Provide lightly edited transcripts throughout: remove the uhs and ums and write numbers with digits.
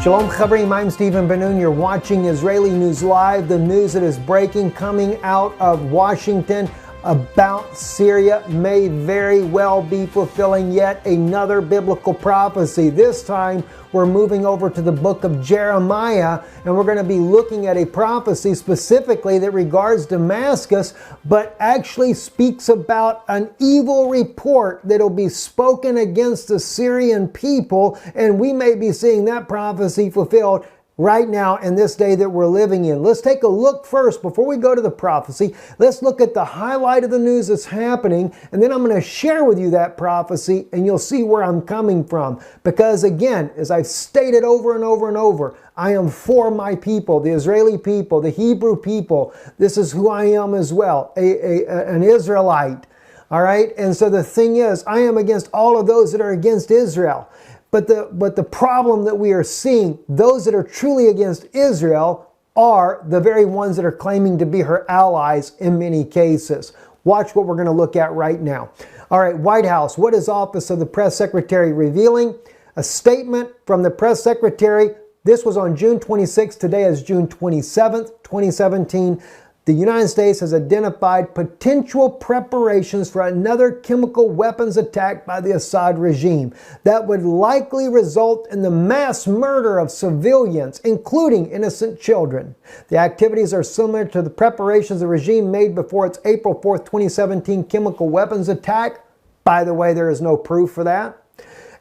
Shalom Chavrim, I'm Stephen Ben-Nun. You're watching Israeli News Live, the news that is breaking coming out of Washington about Syria may very well be fulfilling yet another biblical prophecy. This time we're moving over to the book of Jeremiah, and we're going to be looking at a prophecy specifically that regards Damascus, but actually speaks about an evil report that'll be spoken against the Syrian people, and we may be seeing that prophecy fulfilled right now in this day that we're living in. Let's take a look first before we go to the prophecy. Let's look at the highlight of the news that's happening, and then I'm going to share with you that prophecy and you'll see where I'm coming from. Because again, as I've stated over and over and over, I am for my people, the Israeli people, the Hebrew people. This is who I am as well, an Israelite. All right? And so the thing is, I am against all of those that are against Israel. But the problem that we are seeing, those that are truly against Israel are the very ones that are claiming to be her allies in many cases. Watch what we're going to look at right now. All right, White House, what is Office of the Press Secretary revealing? A statement from the press secretary. This was on June 26th. Today is June 27th, 2017. The United States has identified potential preparations for another chemical weapons attack by the Assad regime that would likely result in the mass murder of civilians, including innocent children. The activities are similar to the preparations the regime made before its April 4th, 2017 chemical weapons attack. By the way, there is no proof for that.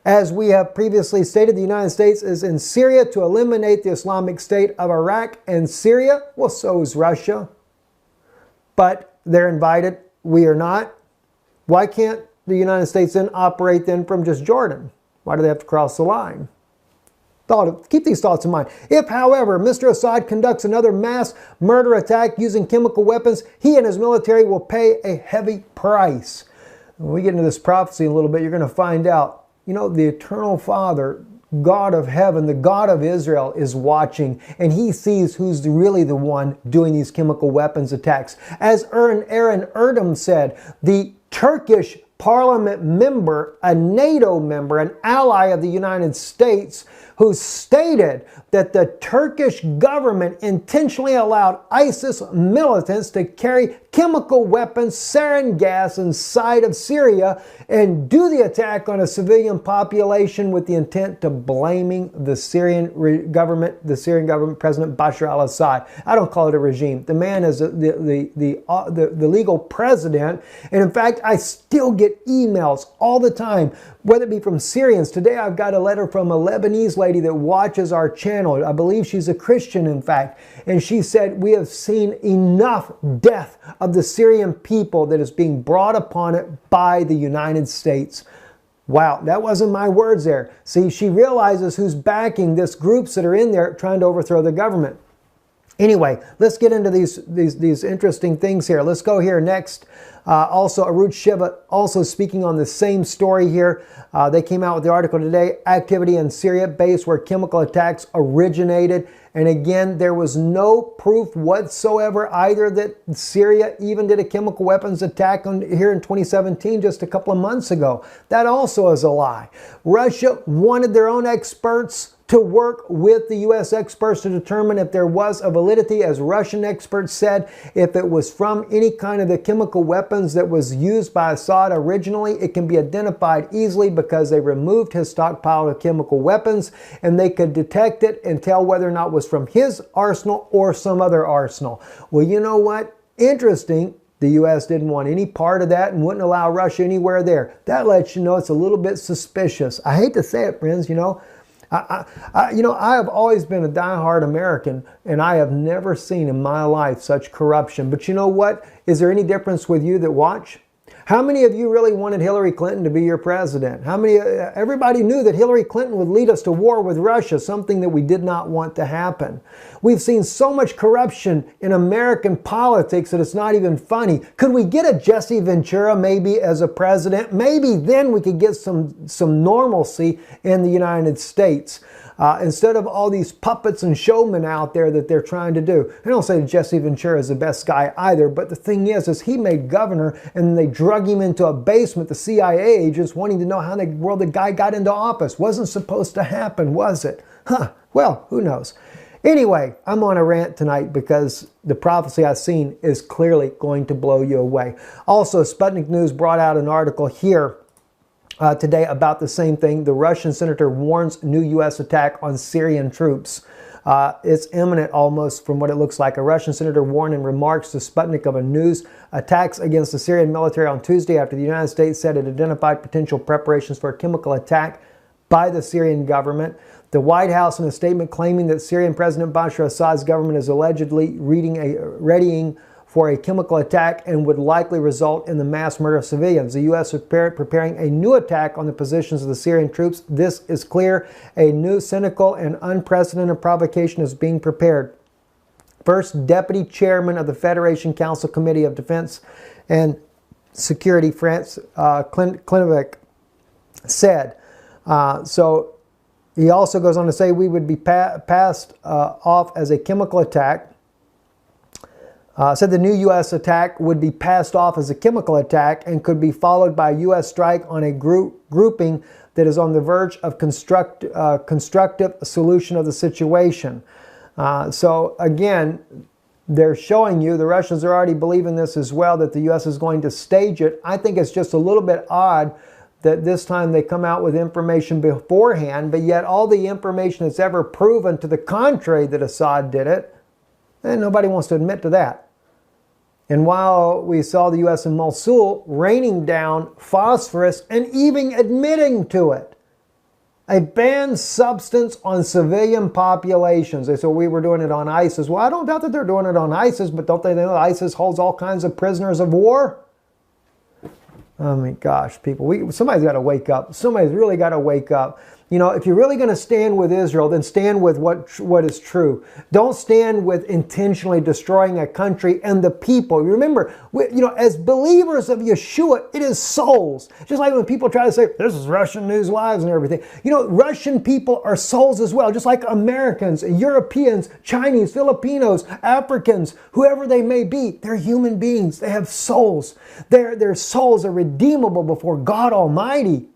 As we have previously stated, the United States is in Syria to eliminate the Islamic State of Iraq and Syria. Well, so is Russia. But they're invited. We are not. Why can't the United States then operate then from just Jordan? Why do they have to cross the line? Keep these thoughts in mind. If, however, Mr. Assad conducts another mass murder attack using chemical weapons, he and his military will pay a heavy price. When we get into this prophecy a little bit, you're going to find out, you know, the Eternal Father, God of heaven, the God of Israel is watching, and he sees who's really the one doing these chemical weapons attacks. As Aaron Erdem said, the Turkish parliament member, a NATO member, an ally of the United States, who stated that the Turkish government intentionally allowed ISIS militants to carry chemical weapons, sarin gas inside of Syria and do the attack on a civilian population with the intent to blaming the Syrian government, President Bashar al-Assad. I don't call it a regime. The man is the legal president. And in fact, I still get emails all the time, whether it be from Syrians. Today I've got a letter from a Lebanese lady that watches our channel. I believe she's a Christian, in fact. And she said, we have seen enough death of the Syrian people that is being brought upon it by the United States. Wow, that wasn't my words there. See, she realizes who's backing these groups that are in there trying to overthrow the government. Anyway, let's get into these interesting things here. Let's go here next. Also, Arut Shiva also speaking on the same story here. They came out with the article today, activity in Syria base where chemical attacks originated. And again, there was no proof whatsoever either that Syria even did a chemical weapons attack here in 2017, just a couple of months ago. That also is a lie. Russia wanted their own experts to work with the U.S. experts to determine if there was a validity. As Russian experts said, if it was from any kind of the chemical weapons that was used by Assad originally, it can be identified easily because they removed his stockpile of chemical weapons and they could detect it and tell whether or not it was from his arsenal or some other arsenal. Well, you know what? Interesting. The U.S. didn't want any part of that and wouldn't allow Russia anywhere there. That lets you know it's a little bit suspicious. I hate to say it, friends, you know. I have always been a diehard American, and I have never seen in my life such corruption. But you know what? Is there any difference with you that watch? How many of you really wanted Hillary Clinton to be your president? How many? Everybody knew that Hillary Clinton would lead us to war with Russia, something that we did not want to happen. We've seen so much corruption in American politics that it's not even funny. Could we get a Jesse Ventura maybe as a president? Maybe then we could get some normalcy in the United States. Instead of all these puppets and showmen out there that they're trying to do. I don't say Jesse Ventura is the best guy either, but the thing is he made governor and they drug him into a basement, the CIA agents wanting to know how in the world the guy got into office. Wasn't supposed to happen, was it? Well, who knows? Anyway, I'm on a rant tonight because the prophecy I've seen is clearly going to blow you away. Also, Sputnik News brought out an article here today about the same thing. The Russian senator warns new U.S. attack on Syrian troops. It's imminent almost from what it looks like. A Russian senator warned in remarks to Sputnik of a news attacks against the Syrian military on Tuesday after the United States said it identified potential preparations for a chemical attack by the Syrian government. The White House, in a statement claiming that Syrian President Bashar Assad's government is allegedly readying for a chemical attack and would likely result in the mass murder of civilians. The U.S. is preparing a new attack on the positions of the Syrian troops. This is clear. A new cynical and unprecedented provocation is being prepared. First Deputy Chairman of the Federation Council Committee of Defense and Security, France Klinovic, said, so he also goes on to say we would be passed off as a chemical attack. Said the new U.S. attack would be passed off as a chemical attack and could be followed by a U.S. strike on a grouping that is on the verge of constructive solution of the situation. So again, they're showing you, the Russians are already believing this as well, that the U.S. is going to stage it. I think it's just a little bit odd that this time they come out with information beforehand, but yet all the information that's ever proven to the contrary that Assad did it, and nobody wants to admit to that. And while we saw the U.S. in Mosul raining down phosphorus and even admitting to it, a banned substance on civilian populations. They said we were doing it on ISIS. Well, I don't doubt that they're doing it on ISIS, but don't they know ISIS holds all kinds of prisoners of war? Oh my gosh, people, somebody's got to wake up. Somebody's really got to wake up. You know, if you're really going to stand with Israel, then stand with what is true. Don't stand with intentionally destroying a country and the people. Remember, as believers of Yeshua, it is souls. Just like when people try to say, this is Russian News Lives and everything. Russian people are souls as well, just like Americans, Europeans, Chinese, Filipinos, Africans, whoever they may be. They're human beings. They have souls. Their souls are redeemable before God Almighty.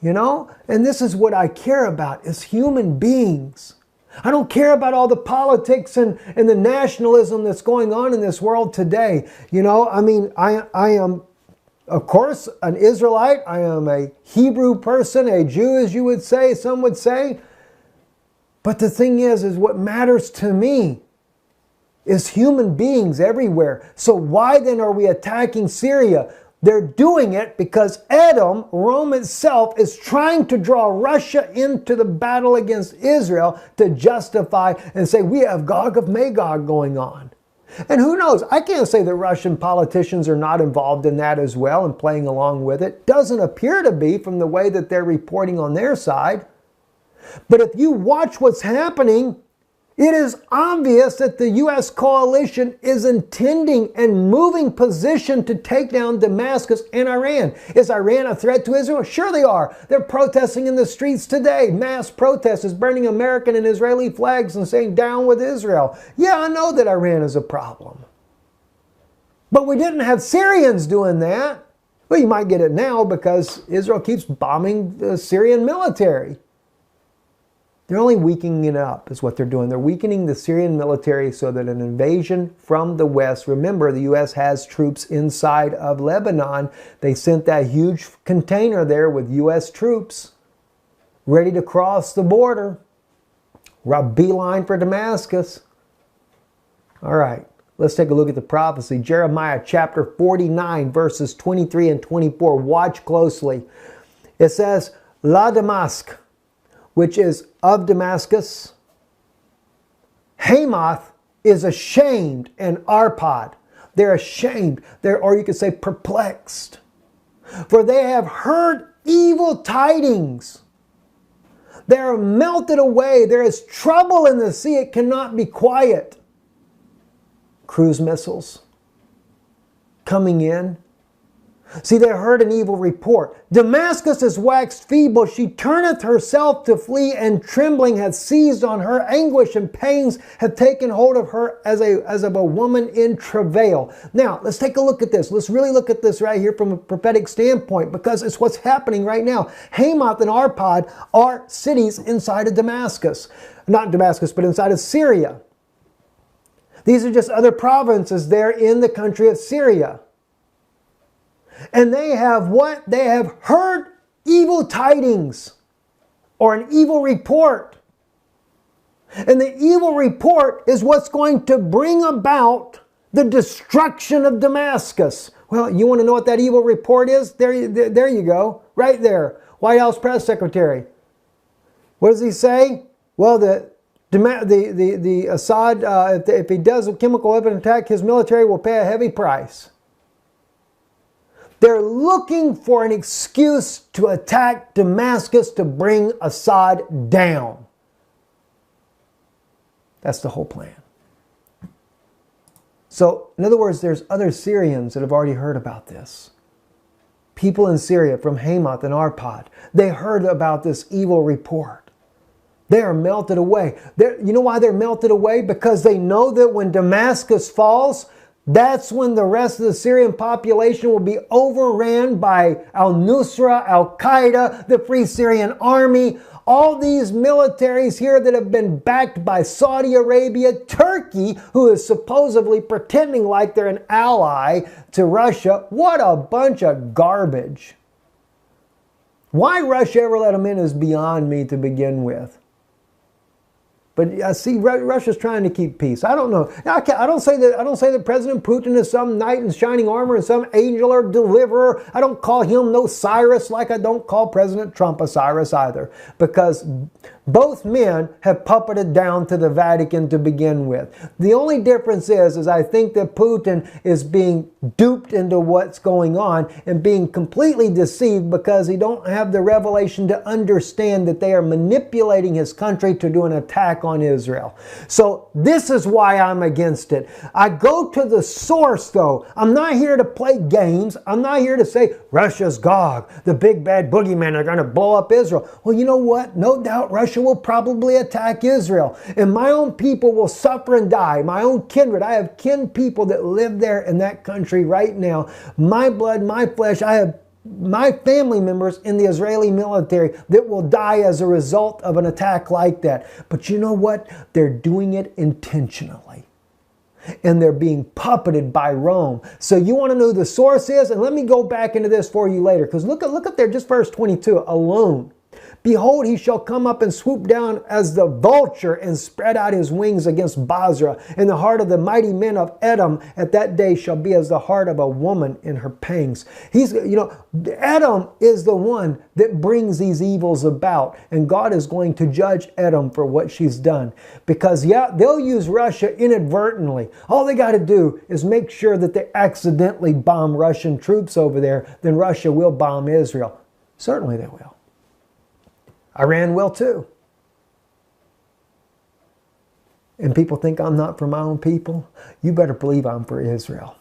And this is what I care about, is human beings. I don't care about all the politics and the nationalism that's going on in this world today. I am, of course, an Israelite. I am a Hebrew person, a Jew, as you would say, some would say. But the thing is what matters to me is human beings everywhere. So why then are we attacking Syria? They're doing it because Rome itself, is trying to draw Russia into the battle against Israel to justify and say we have Gog of Magog going on. And who knows? I can't say that Russian politicians are not involved in that as well and playing along with it. Doesn't appear to be from the way that they're reporting on their side. But if you watch what's happening, it is obvious that the U.S. coalition is intending and moving position to take down Damascus and Iran. Is Iran a threat to Israel? Sure they are. They're protesting in the streets today. Mass protests, burning American and Israeli flags and saying down with Israel. Yeah, I know that Iran is a problem. But we didn't have Syrians doing that. Well, you might get it now because Israel keeps bombing the Syrian military. They're only weakening it up, is what they're doing. They're weakening the Syrian military so that an invasion from the West, remember, the U.S. has troops inside of Lebanon. They sent that huge container there with U.S. troops ready to cross the border. Beeline for Damascus. All right, let's take a look at the prophecy. Jeremiah chapter 49, verses 23 and 24. Watch closely. It says, La Damascus, which is of Damascus. Hamath is ashamed, and Arpad. They're ashamed. Or you could say perplexed. For they have heard evil tidings. They are melted away. There is trouble in the sea. It cannot be quiet. Cruise missiles coming in. See, they heard an evil report. Damascus is waxed feeble. She turneth herself to flee, and trembling hath seized on her. Anguish and pains have taken hold of her as of a woman in travail. Now, let's take a look at this. Let's really look at this right here from a prophetic standpoint, because it's what's happening right now. Hamath and Arpad are cities inside of Damascus. Not Damascus, but inside of Syria. These are just other provinces there in the country of Syria. And they have what? They have heard evil tidings or an evil report. And the evil report is what's going to bring about the destruction of Damascus. Well, you want to know what that evil report is? There you go. Right there. White House press secretary. What does he say? Well, the Assad, if he does a chemical weapon attack, his military will pay a heavy price. They're looking for an excuse to attack Damascus to bring Assad down. That's the whole plan. So, in other words, there's other Syrians that have already heard about this. People in Syria from Hamath and Arpad, they heard about this evil report. They are melted away. You know why they're melted away? Because they know that when Damascus falls, that's when the rest of the Syrian population will be overran by al-Nusra, Al-Qaeda, the Free Syrian Army, all these militaries here that have been backed by Saudi Arabia, Turkey, who is supposedly pretending like they're an ally to Russia. What a bunch of garbage. Why Russia ever let them in is beyond me to begin with. But I see Russia's trying to keep peace. I don't know. I don't say that President Putin is some knight in shining armor and some angel or deliverer. I don't call him no Cyrus, like I don't call President Trump a Cyrus either. Because both men have puppeted down to the Vatican to begin with. The only difference is I think that Putin is being duped into what's going on and being completely deceived because he don't have the revelation to understand that they are manipulating his country to do an attack on Israel. So this is why I'm against it. I go to the source though. I'm not here to play games. I'm not here to say Russia's Gog, the big bad boogeyman are going to blow up Israel. Well, you know what? No doubt Russia will probably attack Israel. And my own people will suffer and die. My own kindred. I have kin people that live there in that country right now. My blood, my flesh. I have my family members in the Israeli military that will die as a result of an attack like that. But you know what? They're doing it intentionally. And they're being puppeted by Rome. So you want to know who the source is? And let me go back into this for you later. Because look up there, just verse 22 alone. Behold, he shall come up and swoop down as the vulture and spread out his wings against Basra. And the heart of the mighty men of Edom at that day shall be as the heart of a woman in her pangs. Edom is the one that brings these evils about. And God is going to judge Edom for what she's done. Because, yeah, they'll use Russia inadvertently. All they got to do is make sure that they accidentally bomb Russian troops over there. Then Russia will bomb Israel. Certainly they will. Iran will too. And people think I'm not for my own people. You better believe I'm for Israel.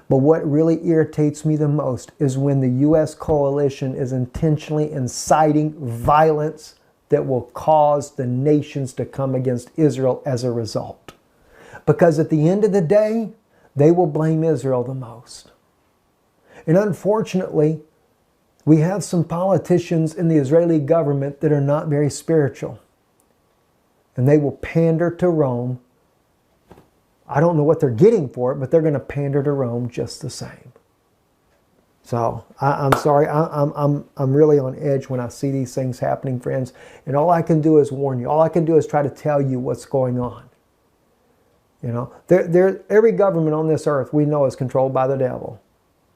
But what really irritates me the most is when the U.S. coalition is intentionally inciting violence that will cause the nations to come against Israel as a result. Because at the end of the day, they will blame Israel the most. And unfortunately, we have some politicians in the Israeli government that are not very spiritual. And they will pander to Rome. I don't know what they're getting for it, but they're going to pander to Rome just the same. So I'm sorry, I'm really on edge when I see these things happening, friends. And all I can do is warn you. All I can do is try to tell you what's going on. You know, every government on this earth we know is controlled by the devil.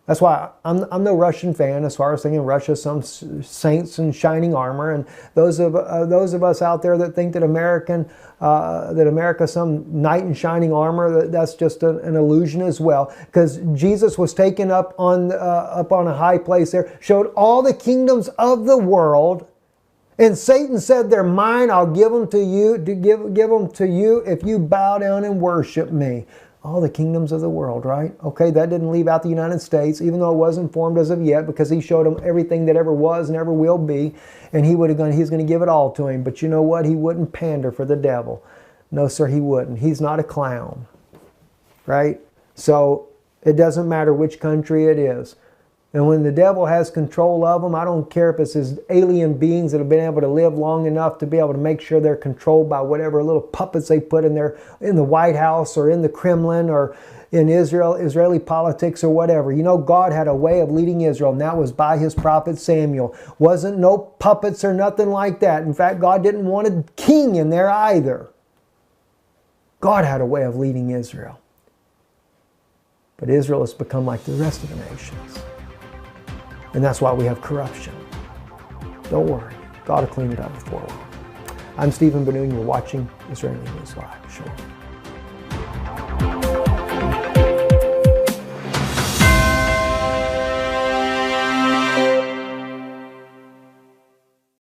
That's why I'm no Russian fan as far as thinking Russia's some saints in shining armor, and those of us out there that think that America's some knight in shining armor, that's just an illusion as well. Because Jesus was taken up on a high place there, showed all the kingdoms of the world, and Satan said, "They're mine. I'll give them to you. Give them to you if you bow down and worship me." All the kingdoms of the world, right? Okay, that didn't leave out the United States, even though it wasn't formed as of yet, because he showed him everything that ever was and ever will be, and he's going to give it all to him. But you know what? He wouldn't pander for the devil. No, sir, he wouldn't. He's not a clown, right? So it doesn't matter which country it is. And when the devil has control of them, I don't care if it's his alien beings that have been able to live long enough to be able to make sure they're controlled by whatever little puppets they put in there in the White House or in the Kremlin or in Israeli politics or whatever. You know, God had a way of leading Israel, and that was by his prophet Samuel. Wasn't no puppets or nothing like that. In fact, God didn't want a king in there either. God had a way of leading Israel. But Israel has become like the rest of the nations. And that's why we have corruption. Don't worry. God will clean it up before long. I'm Stephen Benoon. You're watching Israeli News Live. Shalom.